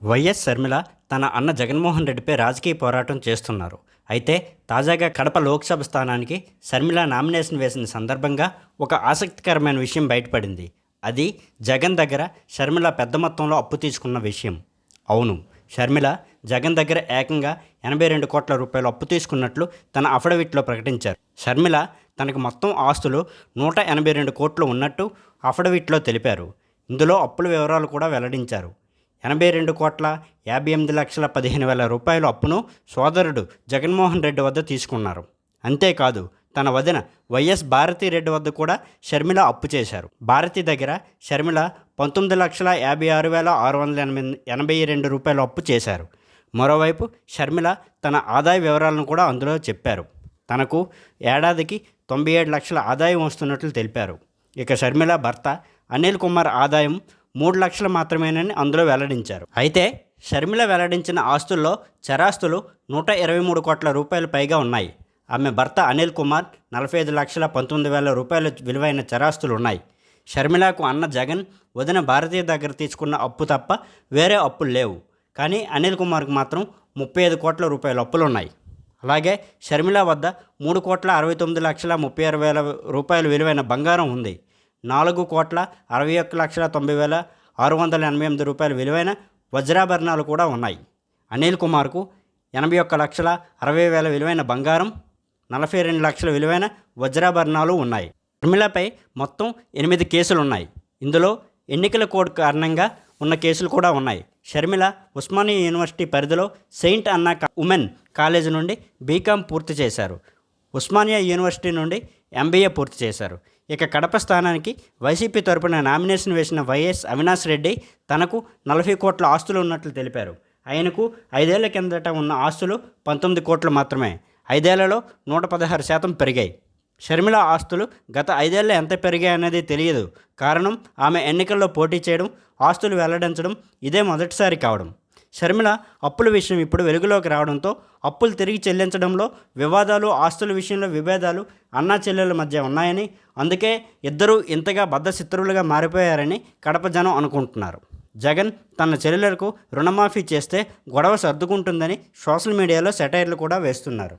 YS Sharmila తన అన్న జగన్మోహన్ రెడ్డిపై రాజకీయ పోరాటం చేస్తున్నారు. అయితే తాజాగా కడప లోక్సభ స్థానానికి షర్మిల నామినేషన్ వేసిన సందర్భంగా ఒక ఆసక్తికరమైన విషయం బయటపడింది. అది జగన్ దగ్గర షర్మిల పెద్ద మొత్తంలో అప్పు తీసుకున్న విషయం. అవును, షర్మిల జగన్ దగ్గర ఏకంగా 82 కోట్ల రూపాయలు అప్పు తీసుకున్నట్లు తన అఫిడవిట్లో ప్రకటించారు. షర్మిల తనకు మొత్తం ఆస్తులు 182 కోట్లు ఉన్నట్టు అఫిడవిట్లో తెలిపారు. ఇందులో అప్పుల వివరాలు కూడా వెల్లడించారు. 82,58,15,000 రూపాయల అప్పును సోదరుడు జగన్మోహన్ రెడ్డి వద్ద తీసుకున్నారు. అంతేకాదు, తన వదిన వైఎస్ భారతిరెడ్డి వద్ద కూడా షర్మిల అప్పు చేశారు. భారతి దగ్గర షర్మిల 19,56,682 రూపాయల అప్పు చేశారు. మరోవైపు షర్మిల తన ఆదాయ వివరాలను కూడా అందులో చెప్పారు. తనకు ఏడాదికి 97 లక్షల ఆదాయం వస్తున్నట్లు తెలిపారు. ఇక షర్మిల భర్త అనిల్ కుమార్ ఆదాయం 3 లక్షలు మాత్రమేనని అందులో వెల్లడించారు. అయితే షర్మిల వెల్లడించిన ఆస్తుల్లో చరాస్తులు 123 కోట్ల రూపాయలు పైగా ఉన్నాయి. ఆమె భర్త అనిల్ కుమార్ 45,19,000 రూపాయల విలువైన చరాస్తులు ఉన్నాయి. షర్మిలకు అన్న జగన్ వదిన భారతీయ దగ్గర తీసుకున్న అప్పు తప్ప వేరే అప్పులు లేవు. కానీ అనిల్ కుమార్కు మాత్రం 35 కోట్ల రూపాయల అప్పులు ఉన్నాయి. అలాగే షర్మిల వద్ద 3,69,36,000 రూపాయల విలువైన బంగారం ఉంది. 4,61,90,688 రూపాయల విలువైన వజ్రాభరణాలు కూడా ఉన్నాయి. అనిల్ కుమార్కు 81,60,000 విలువైన బంగారం, 42 లక్షల విలువైన వజ్రాభరణాలు ఉన్నాయి. షర్మిలపై మొత్తం 8 కేసులు ఉన్నాయి. ఇందులో ఎన్నికల కోడ్ కారణంగా ఉన్న కేసులు కూడా ఉన్నాయి. షర్మిల ఉస్మానియా యూనివర్సిటీ పరిధిలో సెయింట్ అన్నా ఉమెన్ కాలేజీ నుండి బీకామ్ పూర్తి చేశారు. ఉస్మానియా యూనివర్సిటీ నుండి ఎంబీఏ పూర్తి చేశారు. ఇక కడప స్థానానికి వైసీపీ తరపున నామినేషన్ వేసిన వైఎస్ అవినాష్ రెడ్డి తనకు 40 కోట్ల ఆస్తులు ఉన్నట్లు తెలిపారు. ఆయనకు 5 ఏళ్ల కిందట ఉన్న ఆస్తులు 19 కోట్లు మాత్రమే. 5 ఏళ్లలో 116% పెరిగాయి. షర్మిల ఆస్తులు గత 5 ఏళ్ల ఎంత పెరిగాయనేది తెలియదు. కారణం, ఆమె ఎన్నికల్లో పోటీ చేయడం, ఆస్తులు వెల్లడించడం ఇదే మొదటిసారి కావడం. షర్మిల అప్పుల విషయం ఇప్పుడు వెలుగులోకి రావడంతో అప్పులు తిరిగి చెల్లించడంలో వివాదాలు, ఆస్తుల విషయంలో విభేదాలు అన్నా చెల్లెల మధ్య ఉన్నాయని, అందుకే ఇద్దరూ ఇంతగా బద్ధశత్రువులుగా మారిపోయారని కడప జనం అనుకుంటున్నారు. జగన్ తన చెల్లెలకు రుణమాఫీ చేస్తే గొడవ సర్దుకుంటుందని సోషల్ మీడియాలో సెటైర్లు కూడా వేస్తున్నారు.